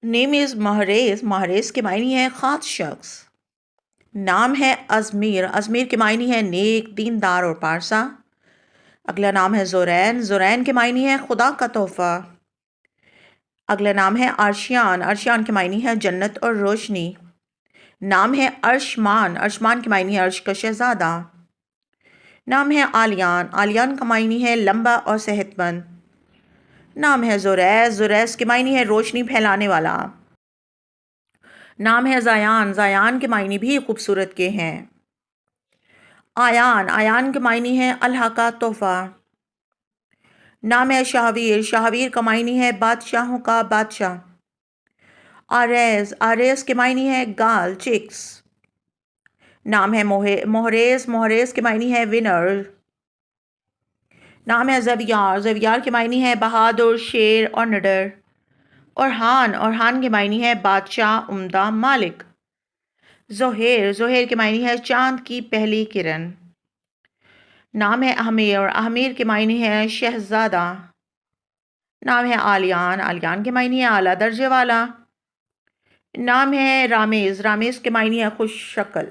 Name is Mahrez, Mahrez के मायने है ख़ास शख्स। नाम है अज़मीर, अज़मीर के मायने है नेक, दीनदार और पारसा। अगला नाम है ज़ुरैन, ज़ुरैन के मायने है खुदा का तोहफ़ा। अगला नाम है अर्शियान, अर्शियान के मायने है जन्नत और रोशनी। नाम है अर्शमान, अर्शमान के मायने है अर्श का शहज़ादा। नाम है आलियान, आलियान का मायने है लंबा और सेहतमंद। नाम है ज़ुरैज़, ज़ुरैज़ के मायने है रोशनी फैलाने वाला। नाम है ज़ायान, ज़ायान के मायने भी खूबसूरत के हैं। आयान, आयान के मायने है अल्लाह का तोहफ़ा। नाम है शाहवीर, शाहवीर का मायने है बादशाहों का बादशाह। आरेज़, आरेज़ के मायने है गाल, चिक्स। नाम है मोहरेज़, मोहरेज़ के मायने है विनर। नाम है ज़बियार, ज़बियार के मायने है बहादुर, शेर और निडर। और हान के मायने है बादशाह, उम्दा, मालिक। ज़ोहेर, ज़ोहेर के मायने है चाँद की पहली किरण। नाम है अहमीर, अहमीर के मायने है शहज़ादा। नाम है आलियान, आलियान के मायने है आला दर्जे वाला। नाम है रामेज़, रामेज़ के मायने है खुश शक्ल।